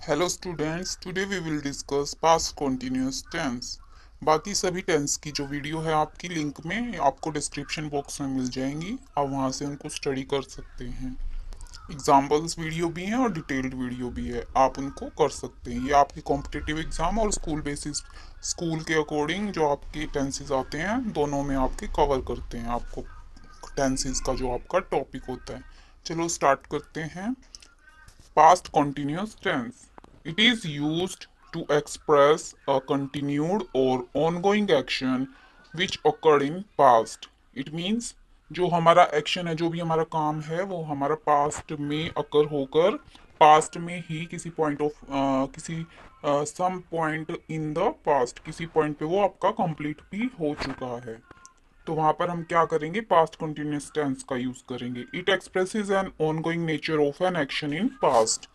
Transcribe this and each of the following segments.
Hello students, today we will discuss past continuous tense. बाकी सभी tense की जो वीडियो है आपकी लिंक में आपको डिस्क्रिप्शन बॉक्स में मिल जाएंगी। आप वहां से उनको स्टडी कर सकते हैं। एग्जाम्पल्स वीडियो भी हैं और डिटेल्ड वीडियो भी है, आप उनको कर सकते हैं। ये आपकी कॉम्पिटिटिव एग्जाम और स्कूल बेसिस स्कूल के अकॉर्डिंग जो आपके टेंसेस आते हैं दोनों में आपके कवर करते हैं आपको टेंसेस का जो आपका टॉपिक होता है। चलो स्टार्ट करते हैं। Past continuous tense. It is used to express a continued or ongoing action which occurred in past. It means जो हमारा एक्शन है, जो भी हमारा काम है, वो हमारा पास्ट में अकर होकर पास्ट में ही किसी पॉइंट ऑफ किसी some point in the past किसी पॉइंट पे वो आपका कंप्लीट भी हो चुका है। तो वहां पर हम क्या करेंगे, पास्ट कंटिन्यूअस टेंस का यूज करेंगे। It expresses an ongoing nature of an action in past.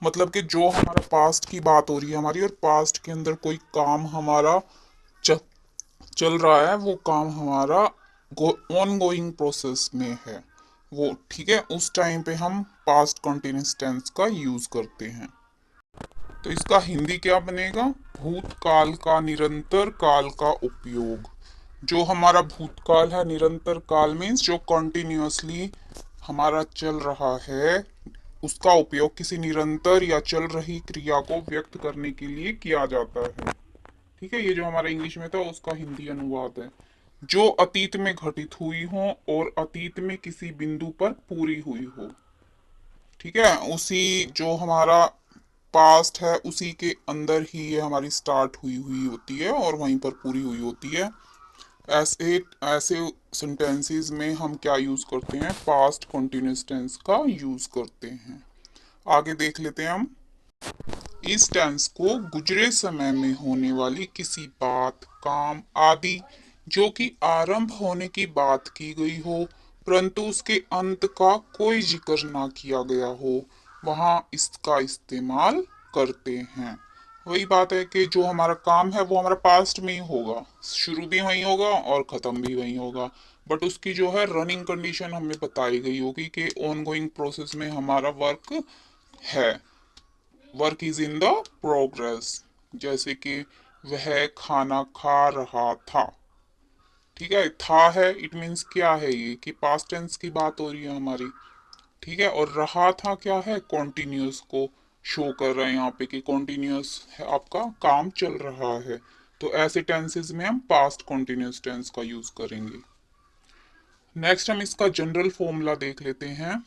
मतलब कि जो हमारा पास्ट की बात हो रही है हमारी, और पास्ट के अंदर कोई काम हमारा च, चल रहा है, वो काम हमारा ऑन गोइंग प्रोसेस में है वो, ठीक है। उस टाइम पे हम पास्ट कंटिन्यूअस टेंस का यूज करते हैं। तो इसका हिंदी क्या बनेगा, भूतकाल का निरंतर काल का उपयोग। जो हमारा भूतकाल है, निरंतर काल मीन्स जो कंटिन्यूअसली हमारा चल रहा है, उसका उपयोग किसी निरंतर या चल रही क्रिया को व्यक्त करने के लिए किया जाता है। ठीक है, ये जो हमारा इंग्लिश में था उसका हिंदी अनुवाद है। जो अतीत में घटित हुई हो और अतीत में किसी बिंदु पर पूरी हुई हो। ठीक है, उसी जो हमारा पास्ट है उसी के अंदर ही ये हमारी स्टार्ट हुई हुई होती है और वहीं पर पूरी हुई होती है। ऐसे ऐसे सेंटेंसेस में हम क्या यूज करते हैं, पास्ट कंटिन्यूअस टेंस का यूज करते हैं। आगे देख लेते हैं हम। इस टेंस को गुजरे समय में होने वाली किसी बात, काम आदि जो कि आरंभ होने की बात की गई हो परंतु उसके अंत का कोई जिक्र ना किया गया हो, वहां इसका इस्तेमाल करते हैं। वही बात है कि जो हमारा काम है वो हमारा पास्ट में ही होगा, शुरू भी वही होगा और खत्म भी वही होगा। बट उसकी जो है रनिंग कंडीशन हमें बताई गई होगी कि ऑन गोइंग प्रोसेस में हमारा वर्क है, work is in the progress. जैसे कि वह खाना खा रहा था। ठीक है, था है इट मीन्स क्या है, ये कि पास्ट टेंस की बात हो रही है हमारी। ठीक है, और रहा था क्या है, कॉन्टिन्यूस को शो कर रहे हैं यहाँ पे कि कॉन्टिन्यूस है, आपका काम चल रहा है। तो ऐसे टेंसेस में हम पास्ट कॉन्टिन्यूस टेंस का यूज करेंगे। नेक्स्ट हम इसका जनरल फॉर्मूला देख लेते हैं।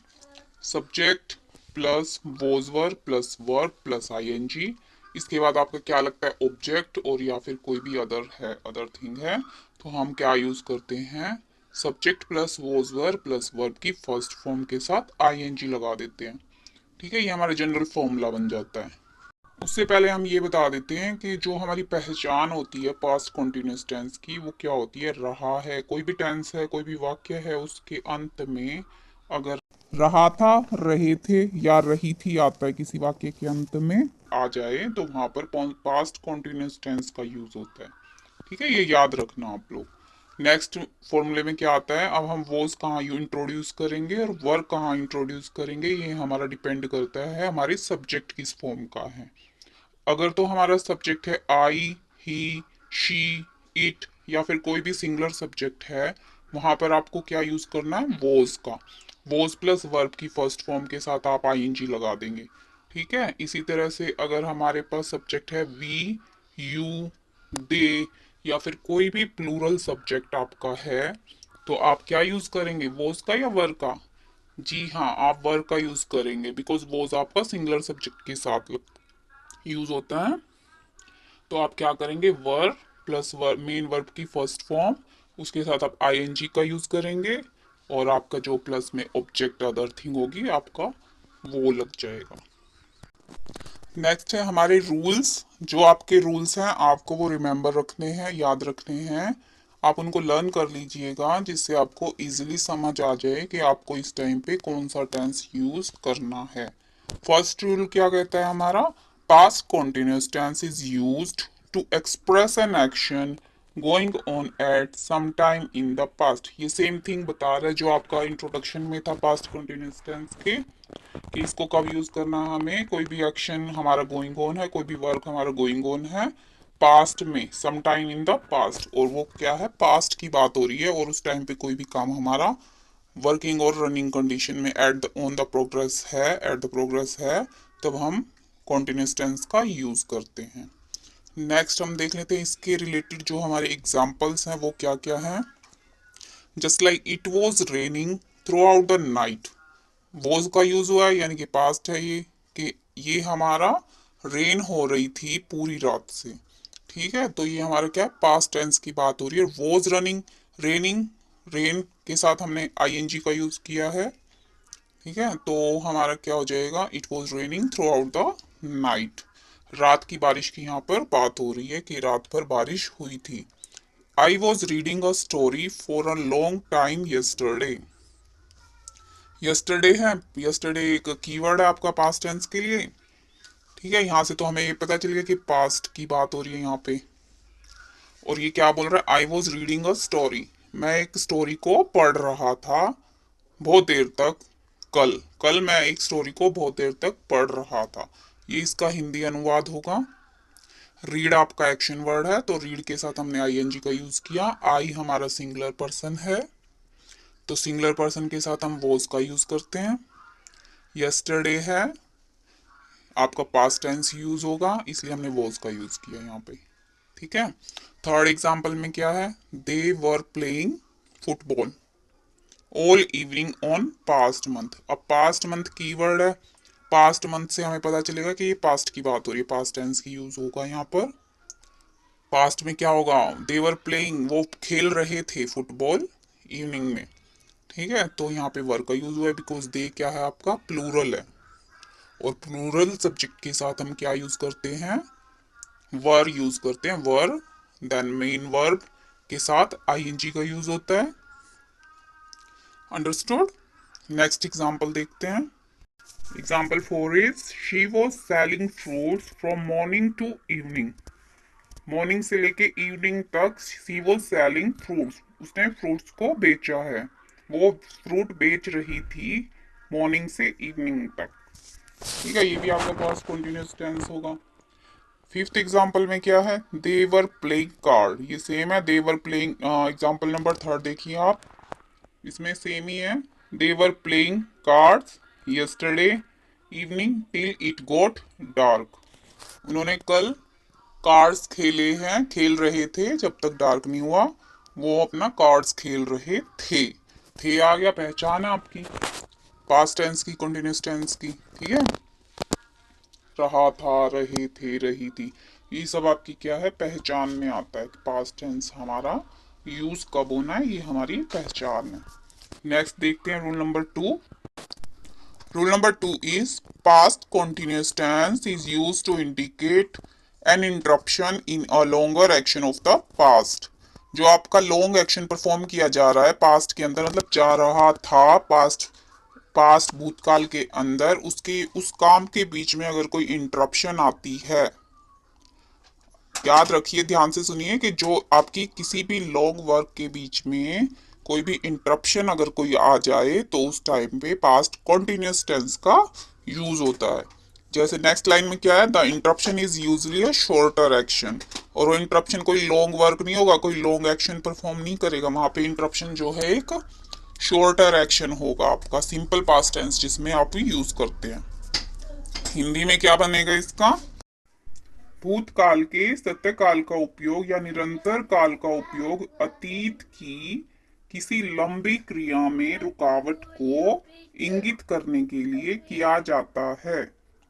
Subject plus was verb plus verb plus ING. इसके बाद आपका क्या लगता है, ऑब्जेक्ट और या फिर कोई भी अदर है, अदर थिंग है, तो हम क्या यूज करते हैं, subject plus was verb plus verb की फर्स्ट फॉर्म के साथ आईएनजी लगा देते हैं। ठीक है, ये हमारा जनरल फॉर्मूला बन जाता है। उससे पहले हम ये बता देते हैं कि जो हमारी पहचान होती है पास्ट कॉन्टिन्यूस टेंस की, वो क्या होती है, रहा है, कोई भी टेंस है, कोई भी वाक्य है, उसके अंत में अगर रहा था, रहे थे या रही थी आता है किसी वाक्य के अंत में आ जाए, तो वहां पर पास्ट कॉन्टिन्यूस टेंस का यूज होता है। ठीक है, ये याद रखना आप लोग। नेक्स्ट फॉर्मूले में क्या आता है, अब हम वॉज कहाँ इंट्रोड्यूस करेंगे और वर्ब कहाँ इंट्रोड्यूस करेंगे, ये हमारा डिपेंड करता है हमारे सब्जेक्ट किस फॉर्म का है। अगर तो हमारा सब्जेक्ट है आई, ही, शी, इट या फिर कोई भी सिंगुलर सब्जेक्ट है, वहां पर आपको क्या यूज करना है, वॉज का। वॉज प्लस वर्ब की फर्स्ट फॉर्म के साथ आप आईएनजी लगा देंगे। ठीक है, इसी तरह से अगर हमारे पास सब्जेक्ट है वी, यू, दे या फिर कोई भी प्लूरल सब्जेक्ट आपका है, तो आप क्या यूज करेंगे, वॉज का या वर्ब का। जी हाँ, आप वर्ब का यूज करेंगे बिकॉज वॉज आपका सिंगुलर सब्जेक्ट के साथ यूज होता है। तो आप क्या करेंगे, verb plus verb, main verb की फर्स्ट फॉर्म, उसके साथ आप आईएनजी का यूज करेंगे और आपका जो प्लस में ऑब्जेक्ट अदर थिंग होगी आपका वो लग जाएगा। नेक्स्ट है हमारे रूल्स। जो आपके रूल्स हैं आपको वो रिमेंबर रखने हैं, याद रखने हैं। आप उनको लर्न कर लीजिएगा जिससे आपको इजीली समझ आ जाए कि आपको इस टाइम पे कौन सा टेंस यूज करना है। फर्स्ट रूल क्या कहता है हमारा, past continuous tense is used to express an action going on at some time in the past, ये सेम थिंग बता रहा है जो आपका इंट्रोडक्शन में था पास्ट कंटिन्यूअस टेंस के, कि इसको कब यूज करना है हमें। कोई भी एक्शन हमारा गोइंग ऑन है, कोई भी वर्क हमारा गोइंग ऑन है पास्ट में, some time in the past, और वो क्या है, पास्ट की बात हो रही है, और उस टाइम पे कोई भी काम हमारा वर्किंग और रनिंग कंडीशन में ऑन द प्रोग्रेस है, एट द प्रोग्रेस है, तब हम कॉन्टिन्यूस टेंस का यूज करते हैं। नेक्स्ट हम देख लेते हैं इसके रिलेटेड जो हमारे एग्जाम्पल्स हैं वो क्या क्या हैं। Just like it was raining through out the night, was का यूज हुआ है यानी कि पास्ट है ये, कि ये हमारा रेन हो रही थी पूरी रात से। ठीक है, तो ये हमारा क्या पास्ट टेंस की बात हो रही है। वॉज रनिंग, रेनिंग, रेन के साथ हमने आईएनजी का यूज किया है। ठीक है, तो हमारा क्या हो जाएगा, it was raining through out the night, रात की बारिश की यहाँ पर बात हो रही है कि रात भर बारिश हुई थी। I was reading a story for a long time yesterday, yesterday है, यस्टरडे एक कीवर्ड है आपका पास्ट टेंस के लिए। ठीक है, यहाँ से तो हमें ये पता चल गया कि पास्ट की बात हो रही है यहाँ पे। और ये क्या बोल रहा है, I was reading a story, मैं एक स्टोरी को पढ़ रहा था बहुत देर तक, कल, कल मैं एक स्टोरी को बहुत देर तक पढ़ रहा था। ये इसका हिंदी अनुवाद होगा। रीड आपका एक्शन वर्ड है, तो रीड के साथ हमने आईएनजी का यूज किया। आई हमारा सिंगुलर पर्सन है, तो सिंगुलर पर्सन के साथ हम वॉज का यूज करते हैं। यस्टरडे है, आपका पास्ट टेंस यूज होगा, इसलिए हमने वॉज का यूज किया यहाँ पे। ठीक है, थर्ड एग्जाम्पल में क्या है, they were playing football all evening on past month. अब पास्ट मंथ कीवर्ड है, पास्ट मंथ से हमें पता चलेगा कि ये पास्ट की बात हो रही है, पास्ट टेंस की यूज होगा यहाँ पर। पास्ट में क्या होगा, देवर प्लेइंग, वो खेल रहे थे फुटबॉल इवनिंग में। ठीक है, तो यहाँ पे वर का यूज हुआ है, बिकॉज दे क्या है आपका प्लूरल है, और प्लूरल सब्जेक्ट के साथ हम क्या यूज करते हैं, वर यूज करते हैं, वर, देन मेन वर्ब के साथ आईएनजी का यूज होता है। अंडरस्टूड। नेक्स्ट एग्जाम्पल देखते हैं। Example 4 is she was selling fruits from morning to evening, morning से लेके इवनिंग तक शी वॉज सेलिंग फ्रूट्स, उसने फ्रूट्स को बेचा है, वो फ्रूट बेच रही थी मॉर्निंग से इवनिंग तक। ठीक है, ये भी आपका पास कंटिन्यूस टेंस होगा। फिफ्थ एग्जाम्पल में क्या है, देवर प्लेइंग कार्ड, ये सेम है, they were playing, example number third देखिए आप, इसमें सेम ही है, they were playing cards yesterday evening till it got dark, उन्होंने कल कार्ड्स खेले हैं, खेल रहे थे जब तक डार्क नहीं हुआ, वो अपना कार्ड्स खेल रहे थे आ गया, पहचान है आपकी पास्ट टेंस की, कंटिन्यूस टेंस की। ठीक है, रहा था, रहे थे, रही थी, ये सब आपकी क्या है, पहचान में आता है। पास्ट टेंस हमारा यूज कब होना है, ये हमारी पहचान है। नेक्स्ट देखते हैं rule number 2। Rule number 2 is past continuous tense is used to indicate an interruption in a longer action of the past। जो आपका लॉन्ग एक्शन परफॉर्म किया जा रहा है पास्ट के अंदर, मतलब जा रहा था, पास्ट, पास्ट भूतकाल के अंदर, उसके उस काम के बीच में अगर कोई इंटरप्शन आती है, याद रखिए, ध्यान से सुनिए, कि जो आपकी किसी भी लॉन्ग वर्क के बीच में कोई भी इंटरप्शन अगर कोई आ जाए, तो उस टाइम पे पास्ट कॉन्टिन्यूस टेंस का यूज होता है। जैसे नेक्स्ट लाइन में क्या है, the interruption is usually a shorter action, और वो इंटरप्शन कोई लॉन्ग वर्क नहीं होगा, कोई लॉन्ग एक्शन परफॉर्म नहीं करेगा, वहां पे इंटरप्शन जो है एक शॉर्टर एक्शन होगा आपका, सिंपल पास्ट टेंस जिसमें आप यूज करते हैं। हिंदी में क्या बनेगा इसका, भूतकाल के सत्यकाल का उपयोग या निरंतर काल का उपयोग अतीत की किसी लंबी क्रिया में रुकावट को इंगित करने के लिए किया जाता है।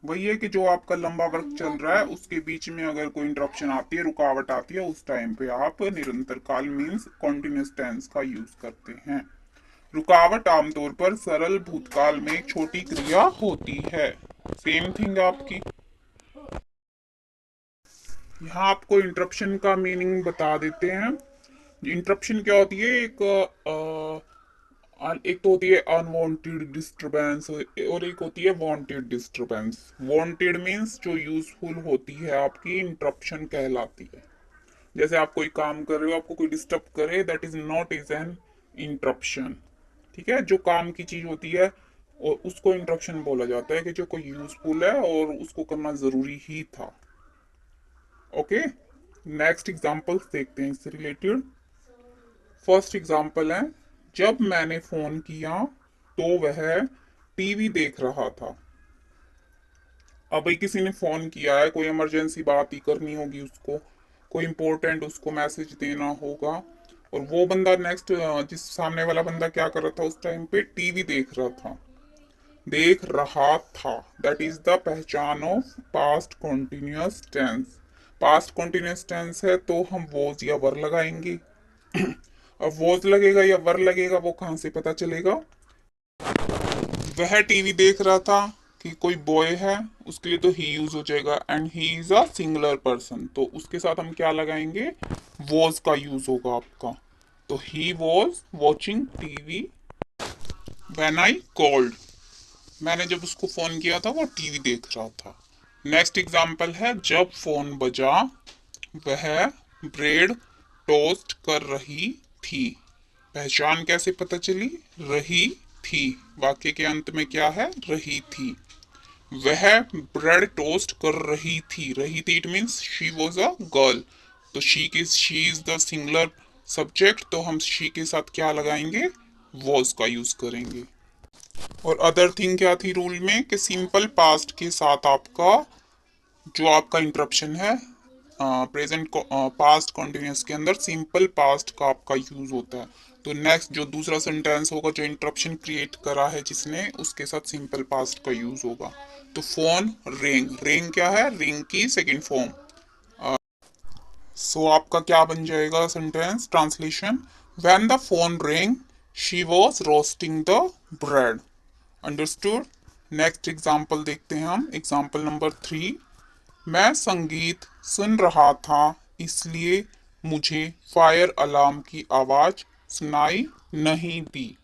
वही है कि जो आपका लंबा वर्क चल रहा है उसके बीच में अगर कोई इंटरप्शन आती है, रुकावट आती है, उस टाइम पे आप निरंतर काल मीन्स कॉन्टिन्यूस टेंस का यूज करते हैं। रुकावट आमतौर पर सरल भूतकाल में एक छोटी क्रिया होती है, सेम थिंग आपकी। यहाँ आपको इंटरप्शन का मीनिंग बता देते हैं। इंटरप्शन क्या होती है, एक तो होती है अनवांटेड डिस्टरबेंस, और एक होती है वांटेड डिस्टरबेंस। वांटेड मीन्स जो यूजफुल होती है आपकी, इंटरप्शन कहलाती है। जैसे आप कोई काम कर रहे हो, आपको कोई डिस्टर्ब करे, that is not is an interruption. ठीक है, जो काम की चीज होती है और उसको इंटरप्शन बोला जाता है कि जो कोई यूजफुल है और उसको करना जरूरी ही था। ओके, नेक्स्ट एग्जांपल देखते हैं इससे रिलेटेड। फर्स्ट एग्जांपल है, जब मैंने फोन किया तो वह टीवी देख रहा था। अब भाई किसी ने फोन किया है, कोई इमरजेंसी बात ही करनी होगी उसको, कोई इंपॉर्टेंट उसको मैसेज देना होगा, और वो बंदा नेक्स्ट, जिस सामने वाला बंदा क्या कर रहा था उस टाइम पे, टीवी देख रहा था। देख रहा था, दैट इज द पहचान of past continuous tense. Past continuous tense है तो हम वॉज या वर लगाएंगे। अब वॉज लगेगा या वर लगेगा वो कहाँ से पता चलेगा? वह टीवी देख रहा था कि कोई बॉय है, उसके लिए तो ही यूज हो जाएगा, and he is a singular person, तो उसके साथ हम क्या लगाएंगे? वॉज का यूज होगा आपका। तो he was watching TV when I called. मैंने जब उसको फोन किया था वो टीवी देख रहा था। नेक्स्ट एग्जाम्पल है, जब फोन बजा वह ब्रेड टोस्ट कर रही थी। पहचान कैसे पता चली? रही थी, वाक्य के अंत में क्या है? रही थी। वह ब्रेड टोस्ट कर रही थी it means she was a girl. तो she is the singular subject, तो हम शी के साथ क्या लगाएंगे? वॉज का यूज करेंगे। और अदर थिंग क्या थी रूल में कि सिंपल पास्ट के साथ आपका जो आपका इंटरप्शन है, प्रेजेंट पास्ट कॉन्टिन्यूस के अंदर सिंपल पास्ट का आपका यूज होता है। तो नेक्स्ट जो दूसरा सेंटेंस होगा जो इंटरप्शन क्रिएट करा है जिसने, उसके साथ सिंपल पास्ट का यूज होगा। तो फोन रिंग, रिंग क्या है? रिंग की सेकंड फॉर्म। सो आपका क्या बन जाएगा sentence translation? When the phone ring she was roasting the bread. Understood. Next example देखते हैं हम, एग्जाम्पल नंबर 3। मैं संगीत सुन रहा था इसलिए मुझे फायर अलार्म की आवाज सुनाई नहीं दी।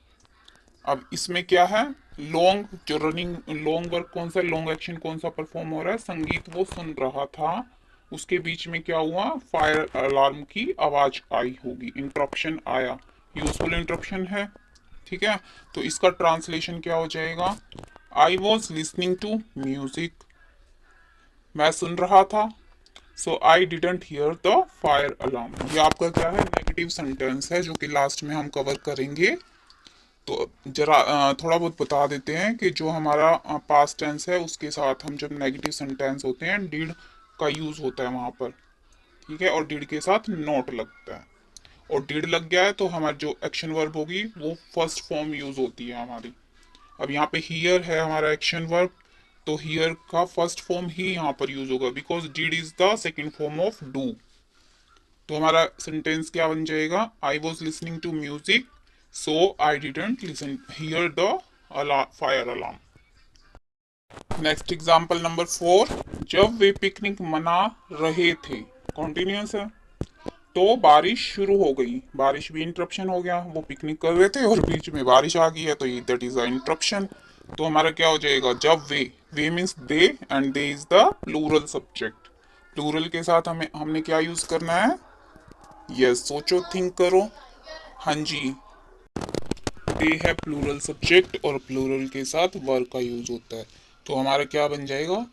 अब इसमें क्या है? लॉन्ग जो रनिंग लॉन्ग वर्क कौन सा, लॉन्ग एक्शन कौन सा परफॉर्म हो रहा है? संगीत वो सुन रहा था, उसके बीच में क्या हुआ? फायर अलार्म की आवाज आई होगी, इंटरप्शन आया, यूजफुल इंटरप्शन है। ठीक है, तो इसका ट्रांसलेशन क्या हो जाएगा? I was listening to music, मैं सुन रहा था, so I didn't hear the fire alarm. ये आपका क्या है? नेगेटिव सेंटेंस है जो कि लास्ट में हम कवर करेंगे। तो जरा थोड़ा बहुत बता देते हैं कि जो हमारा पास्ट टेंस है उसके साथ हम जब नेगेटिव सेंटेंस होते हैं डिड का यूज होता है वहां पर। ठीक है, और डिड के साथ नॉट लगता है, और डिड लग गया है तो हमारी जो एक्शन वर्ब होगी वो फर्स्ट फॉर्म यूज होती है हमारी। अब यहाँ पे हियर है हमारा एक्शन वर्ब, तो हियर का फर्स्ट फॉर्म ही यहाँ पर यूज होगा because did is the second form of do. तो हमारा सेंटेंस क्या बन जाएगा? I was listening to music so I didn't listen hear the fire alarm. Next example number 4। जब वे पिकनिक मना रहे थे, कॉन्टिन्यूस है, तो बारिश शुरू हो गई। बारिश भी इंटरप्शन हो गया, वो पिकनिक कर रहे थे और बीच में बारिश आ गई है, तो दैट इज अ इंटरप्शन। तो हमारा क्या हो जाएगा? जब वे means they, and they is the plural subject. Plural के साथ हमें हमने क्या यूज करना है? यस, सोचो, थिंक करो। हाँ जी, दे है प्लूरल सब्जेक्ट और प्लूरल के साथ वर्ब का यूज होता है। तो हमारा क्या बन जाएगा?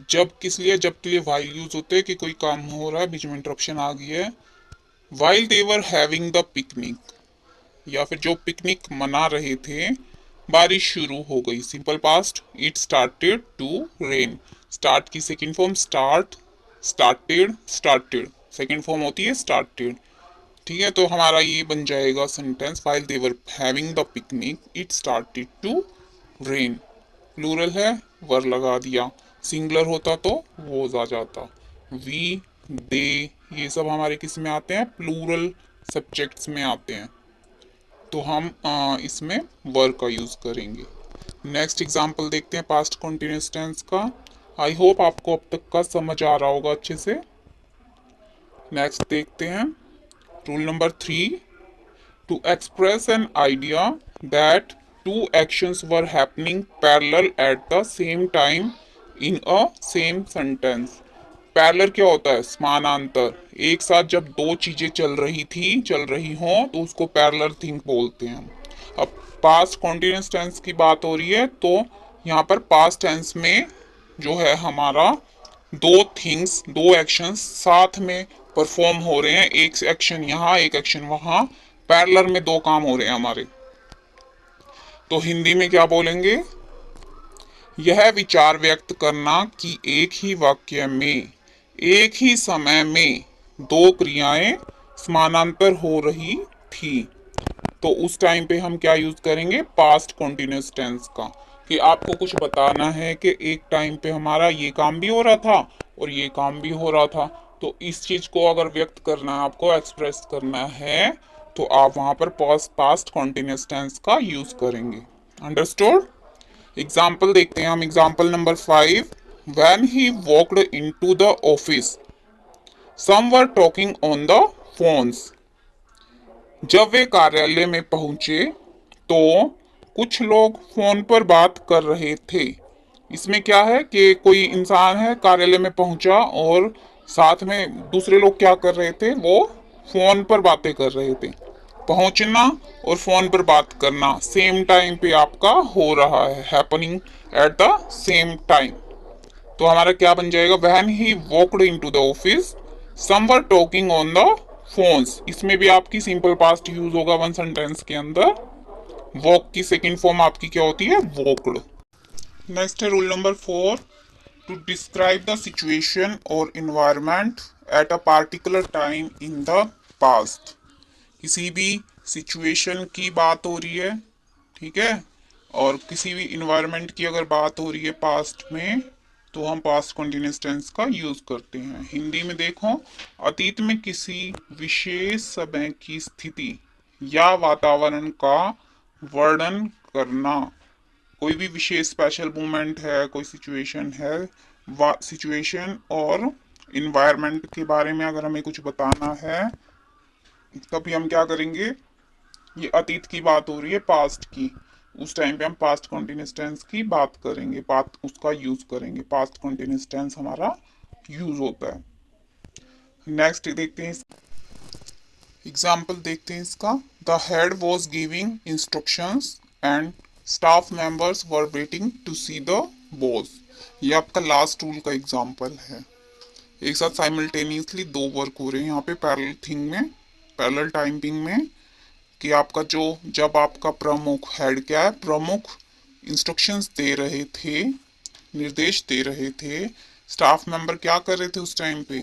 जब किस लिए? जब के लिए वाइल यूज होते हैं कि कोई काम हो रहा है बीच में इंटरप्शन आ गई है। While they were having the picnic, या फिर जो पिकनिक मना रहे थे बारिश शुरू हो गई। Simple past, it started to rain. Start की second form start, started, started second form होती है स्टार्टेड। ठीक है, तो हमारा ये बन जाएगा sentence, while they were having the picnic it started to rain. Plural है, वर लगा दिया, सिंगुलर होता तो वोज आ जाता। वी, दे, ये सब हमारे किस में आते हैं? प्लूरल सब्जेक्ट्स में आते हैं, तो हम इसमें वर का यूज करेंगे। नेक्स्ट एग्जाम्पल देखते हैं पास्ट कॉन्टिन्यूस टेंस का। आई होप आपको अब तक का समझ आ रहा होगा अच्छे से। नेक्स्ट देखते हैं rule number 3। To express an idea that two actions were happening parallel at the same time in a same sentence. Parallel क्या होता है? समानांतर। एक साथ जब दो चीजें चल रही हों तो उसको पैरेलल थिंग बोलते हैं हम। अब पास्ट कॉन्टिन्यूअस टेंस की बात हो रही है तो यहाँ पर पास्ट टेंस में जो है हमारा दो थिंग्स, दो एक्शंस साथ में परफॉर्म हो रहे हैं। एक एक्शन यहाँ, एक एक्शन वहां, पैरेलल में दो काम हो रहे हैं हमारे। तो हिंदी में क्या बोलेंगे? यह विचार व्यक्त करना कि एक ही वाक्य में एक ही समय में दो क्रियाएं समानांतर हो रही थी, तो उस टाइम पे हम क्या यूज करेंगे? पास्ट कॉन्टिन्यूअस टेंस का। कि आपको कुछ बताना है कि एक टाइम पे हमारा ये काम भी हो रहा था और ये काम भी हो रहा था, तो इस चीज को अगर व्यक्त करना है, आपको एक्सप्रेस करना है, तो आप वहां पर पास्ट कॉन्टिन्यूअस टेंस का यूज करेंगे। अंडरस्टूड? एग्जाम्पल देखते हैं हम। Example number 5, when he walked into the office some were talking on the phones. जब वे कार्यालय में पहुंचे तो कुछ लोग फोन पर बात कर रहे थे। इसमें क्या है कि कोई इंसान है, कार्यालय में पहुंचा और साथ में दूसरे लोग क्या कर रहे थे? वो फोन पर बातें कर रहे थे। पहुंचना और फोन पर बात करना सेम टाइम पे आपका हो रहा है, happening at the same time. तो हमारा क्या बन जाएगा? When he walked into the office some were talking on the phones. इसमें भी आपकी सिंपल पास्ट यूज होगा वन सेंटेंस के अंदर। वॉक की सेकंड फॉर्म आपकी क्या होती है? वॉकड। नेक्स्ट है rule number 4, to describe the situation और environment at a particular time in the past. किसी भी सिचुएशन की बात हो रही है, ठीक है, और किसी भी इन्वायरमेंट की अगर बात हो रही है पास्ट में, तो हम पास्ट कंटिन्यूअस टेंस का यूज करते हैं। हिंदी में देखो, अतीत में किसी विशेष समय की स्थिति या वातावरण का वर्णन करना। कोई भी विशेष स्पेशल मोमेंट है, कोई सिचुएशन है, सिचुएशन और इन्वायरमेंट के बारे में अगर हमें कुछ बताना है, तभी हम क्या करेंगे? ये अतीत की बात हो रही है, पास्ट की, उस टाइम पे हम पास्ट कंटिन्यूअस टेंस की बात करेंगे, बात उसका यूज करेंगे। पास्ट कंटिन्यूअस टेंस हमारा यूज होता है। नेक्स्ट देखते हैं, एग्जाम्पल देखते हैं इसका। The head was giving instructions and staff members were waiting to see the boss. ये आपका लास्ट रूल का एग्जाम्पल है। एक साथ साइमल्टेनियसली दो वर्क हो रहे हैं यहाँ पे पैरेलल थिंग में, पैरेलल टाइमिंग में। कि आपका जो, जब आपका प्रमुख, हेड क्या है? प्रमुख, इंस्ट्रक्शंस दे रहे थे, निर्देश दे रहे थे, स्टाफ मेंबर क्या कर रहे थे उस टाइम पे?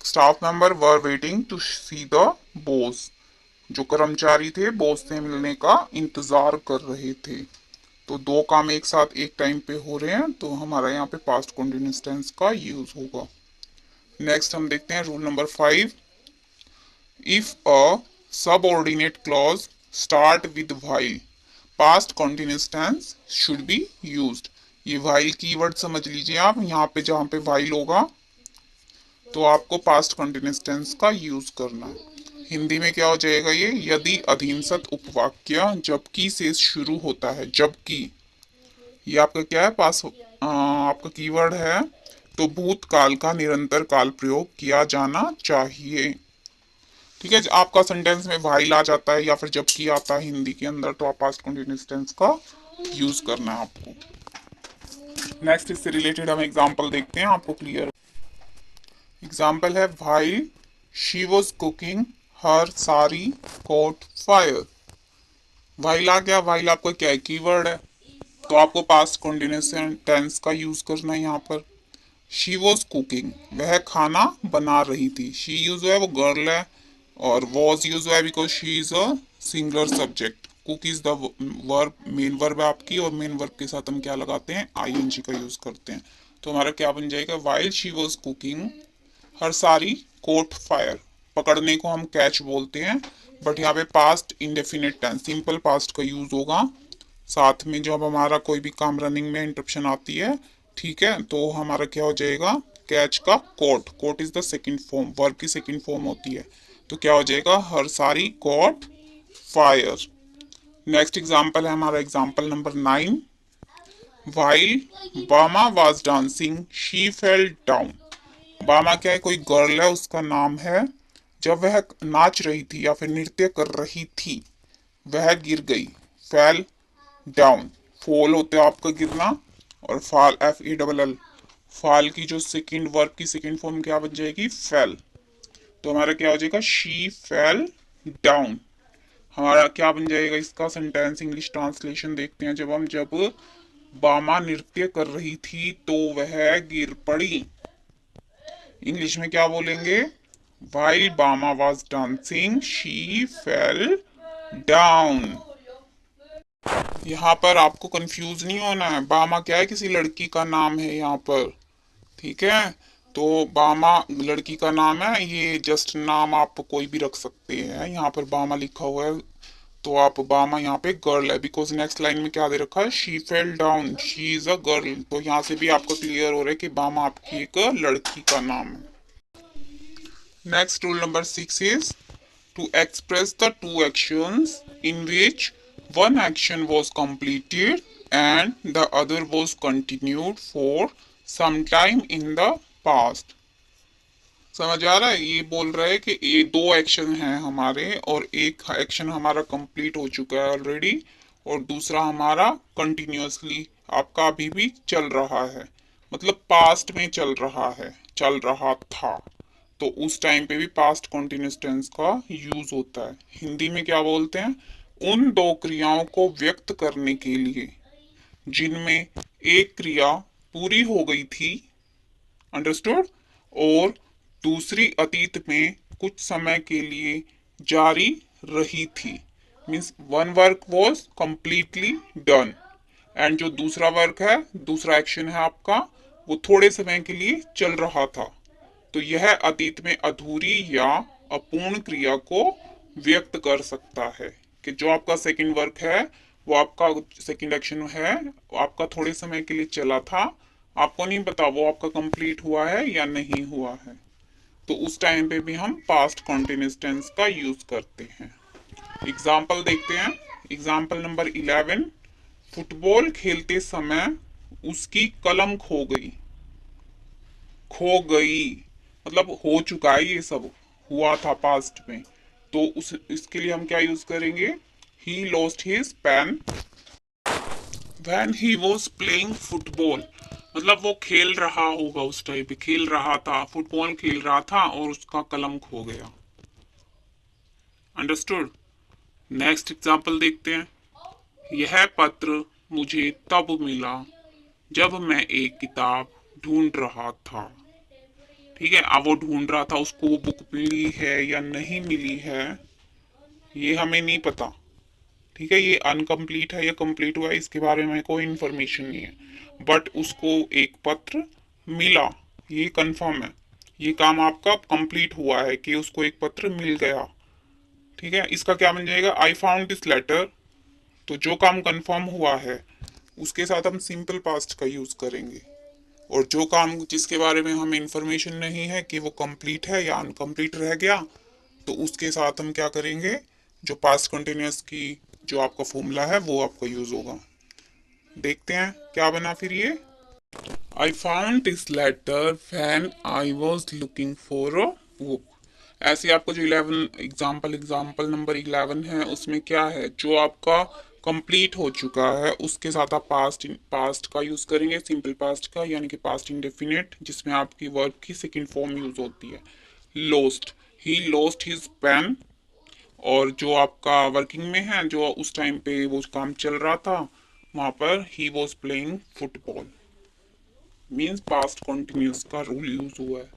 Staff member were waiting to see the boss. जो कर्मचारी थे बॉस से मिलने का इंतजार कर रहे थे। तो दो काम एक साथ एक टाइम पे हो रहे हैं, तो हमारा यहाँ पे पास्ट कंटिन्यूअस टेंस का यूज होगा। नेक्स्ट हम देखते हैं rule number 5, if a subordinate clause start with while, past continuous tense should be used। ये while कीवर्ड समझ लीजिए आप। यहाँ पे जहाँ पे while होगा तो आपको पास्ट कंटिन्यूअस टेंस का यूज करना है। हिंदी में क्या हो जाएगा ये? यदि अधीनस्थ उपवाक्य जबकि से शुरू होता है, जबकि, ये आपका क्या है? आपका कीवर्ड है, तो भूतकाल का निरंतर काल प्रयोग किया जाना चाहिए। ठीक है, आपका सेंटेंस में व्हाइल आ जाता है या फिर जबकि आता है हिंदी के अंदर, तो आप पास्ट कंटिन्यूअस टेंस का यूज करना है आपको। नेक्स्ट इससे रिलेटेड हम एग्जांपल देखते हैं, आपको क्लियर। एग्जांपल है, व्हाइल शी वॉज कुकिंग हर सारी कॉट फायर। व्हाइल आ गया, व्हाइल आपका क्या है? कीवर्ड है, तो आपको पास्ट कंटिन्यूअस टेंस का यूज करना है यहाँ पर। शी वॉज कुकिंग, वह खाना बना रही थी। शी यूज है, वो गर्ल है, और वॉज यूज है because she is a singular subject. Cook is the verb, main verb है आपकी, और मेन वर्ब के साथ हम क्या लगाते हैं? आईएनजी का यूज करते हैं। तो हमारा क्या बन जाएगा? व्हाइल शी वॉज कुकिंग हर सारी कोट फायर। पकड़ने को हम कैच बोलते हैं, बट यहाँ पे past indefinite tense, simple past का यूज होगा। साथ में जब हमारा कोई भी काम रनिंग में इंटरप्शन आती है, ठीक है, तो हमारा क्या हो जाएगा? कैच का caught, caught is the second form, verb की सेकंड फॉर्म होती है, तो क्या हो जाएगा? हर सारी कॉट फायर। नेक्स्ट एग्जांपल है हमारा एग्जांपल नंबर 9, व्हाइल बामा was dancing she fell down. बामा क्या है, कोई गर्ल है, उसका नाम है। जब वह नाच रही थी या फिर नृत्य कर रही थी, वह गिर गई। Fell down. फॉल होता है आपका गिरना, और फाल FALL। फाल की जो सेकंड वर्ब की सेकंड फॉर्म क्या बन जाएगी, फेल। तो हमारा क्या हो जाएगा, शी फेल डाउन। हमारा क्या बन जाएगा इसका सेंटेंस इंग्लिश ट्रांसलेशन देखते हैं। जब बामा नृत्य कर रही थी तो वह गिर पड़ी। इंग्लिश में क्या बोलेंगे, वाइल बामा was dancing she fell down. यहाँ पर आपको कंफ्यूज नहीं होना है, बामा क्या है, किसी लड़की का नाम है यहाँ पर। ठीक है, तो बामा लड़की का नाम है, ये जस्ट नाम आप कोई भी रख सकते हैं। यहाँ पर बामा लिखा हुआ है, तो आप बामा यहाँ पे गर्ल है, बिकॉज नेक्स्ट लाइन में क्या दे रखा है, she fell down, she is a girl. तो यहाँ से भी आपको क्लियर हो रहा है कि बामा आपकी एक लड़की का नाम है। Next rule number 6 is to express the two actions in which one action was completed and the other was continued for some time in the past। समझ आ रहा है, ये बोल रहा है कि ये दो एक्शन हैं हमारे, और एक एक्शन हमारा कंप्लीट हो चुका है ऑलरेडी, और दूसरा हमारा कंटिन्यूअसली आपका अभी भी चल रहा है, मतलब पास्ट में चल रहा है, चल रहा था। तो उस टाइम पे भी पास्ट कॉन्टिन्यूस टेंस का यूज होता है। हिंदी में क्या बोलते हैं, उन दो क्रियाओं को व्यक्त करने के लिए जिनमें एक क्रिया पूरी हो गई थी, अंडरस्टूड, और दूसरी अतीत में कुछ समय के लिए जारी रही थी। Means one work was completely done, and जो दूसरा वर्क है, दूसरा एक्शन है आपका, वो थोड़े समय के लिए चल रहा था। तो यह अतीत में अधूरी या अपूर्ण क्रिया को व्यक्त कर सकता है, कि जो आपका सेकंड वर्क है, वो आपका सेकंड एक्शन है, वो आपका थोड़े समय के लिए चला था, आपको नहीं पता वो आपका कंप्लीट हुआ है या नहीं हुआ है। तो उस टाइम पे भी हम पास्ट कॉन्टिन्यूस टेंस का यूज करते हैं। एग्जाम्पल देखते हैं। एग्जाम्पल नंबर 11, फुटबॉल खेलते समय उसकी कलम खो गई। खो गई मतलब हो चुका है, ये सब हुआ था पास्ट में। तो उस इसके लिए हम क्या यूज करेंगे, he lost his pen when he was playing football. मतलब वो खेल रहा होगा, उस टाइम पे खेल रहा था, फुटबॉल खेल रहा था और उसका कलम खो गया। अंडरस्टूड। नेक्स्ट एग्जाम्पल देखते हैं। यह पत्र मुझे तब मिला जब मैं एक किताब ढूंढ रहा था। ठीक है, अब वो ढूंढ रहा था, उसको वो बुक मिली है या नहीं मिली है, ये हमें नहीं पता। ठीक है, ये अनकम्प्लीट है या कंप्लीट हुआ है, इसके बारे में कोई इन्फॉर्मेशन नहीं है, बट उसको एक पत्र मिला, ये कंफर्म है। ये काम आपका कंप्लीट हुआ है कि उसको एक पत्र मिल गया। ठीक है, इसका क्या बन जाएगा, आई फाउंड दिस लेटर। तो जो काम कंफर्म हुआ है उसके साथ हम सिंपल पास्ट का यूज करेंगे, और जो काम जिसके बारे में हमें इंफॉर्मेशन नहीं है कि वो कंप्लीट है या अनकम्प्लीट रह गया, तो उसके साथ हम क्या करेंगे, जो पास्ट कंटिन्यूअस की जो आपका फॉर्मूला है वो आपका यूज होगा। देखते हैं क्या बना फिर ये। I found this letter when I was looking for a book. ऐसे आपको जो 11 एग्जाम्पल नंबर 11 है, उसमें क्या है, जो आपका कंप्लीट हो चुका है उसके साथ आप पास्ट का यूज करेंगे, सिंपल पास्ट का, यानी कि पास्ट इंडेफिनिट, जिसमें आपकी वर्ब की सेकंड फॉर्म यूज होती है। Lost, he lost his pen. और जो आपका वर्किंग में है, जो उस टाइम पे वो काम चल रहा था, वहां पर ही was playing football. Means past continuous का रूल यूज हुआ है।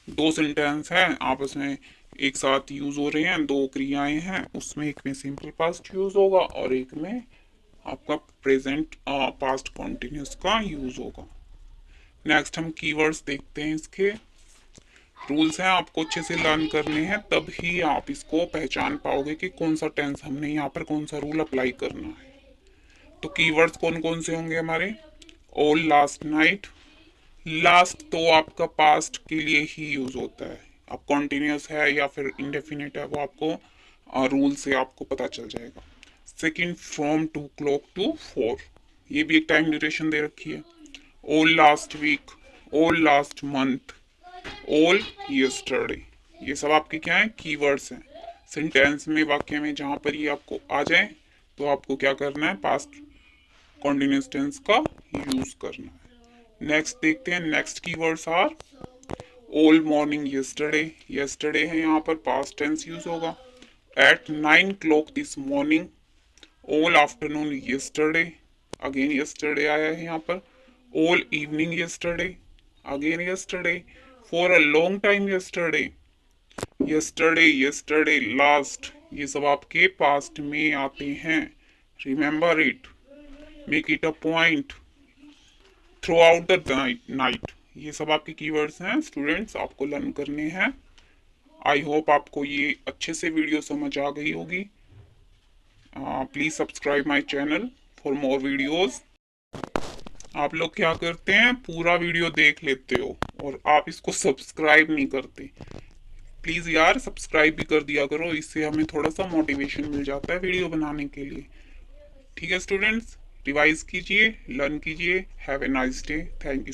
दो सेंटेंस हैं आपस में एक साथ यूज हो रहे हैं, दो क्रियाएं हैं, उसमें एक में सिंपल पास्ट यूज होगा और एक में आपका प्रेजेंट पास्ट कॉन्टिन्यूस का यूज होगा। नेक्स्ट हम कीवर्ड्स देखते हैं। इसके रूल्स हैं, आपको अच्छे से लर्न करने हैं, तब ही आप इसको पहचान पाओगे कि कौन सा टेंस हमने यहाँ पर कौन सा रूल अप्लाई करना है। तो कीवर्ड्स कौन कौन से होंगे हमारे, ऑल लास्ट नाइट। लास्ट तो आपका पास्ट के लिए ही यूज होता है, अब कॉन्टिन्यूस है या फिर इंडेफिनिट है वो आपको रूल से आपको पता चल जाएगा। सेकंड, फ्रॉम 2 o'clock to 4, ये भी एक टाइम ड्यूरेशन दे रखी है। All last week, all last month, all yesterday. ये सब आपके क्या है, कीवर्ड्स हैं। सेंटेंस में, वाक्य में जहां पर ये आपको आ जाए तो आपको क्या करना है, पास्ट कॉन्टिन्यूअस टेंस का यूज करना है। नेक्स्ट देखते हैं, next keywords are all morning yesterday. Yesterday है, यहाँ पर पास्ट टेंस यूज होगा। At 9 o'clock this morning. All afternoon yesterday, again yesterday आया है यहाँ पर। All evening yesterday, again yesterday. For a long time yesterday, yesterday, yesterday, last, ये सब आपके पास्ट में आते हैं। Remember it, make it a point through out the night. ये सब आपके कीवर्ड्स हैं स्टूडेंट्स, आपको लर्न करने हैं। आई होप आपको ये अच्छे से वीडियो समझ आ गई होगी। Please subscribe my channel for more videos. आप लोग क्या करते हैं, पूरा वीडियो देख लेते हो और आप इसको सब्सक्राइब नहीं करते। प्लीज यार सब्सक्राइब भी कर दिया करो, इससे हमें थोड़ा सा मोटिवेशन मिल जाता है वीडियो बनाने के लिए। ठीक है स्टूडेंट्स, रिवाइज कीजिए, लर्न कीजिए। Have a nice day, thank you.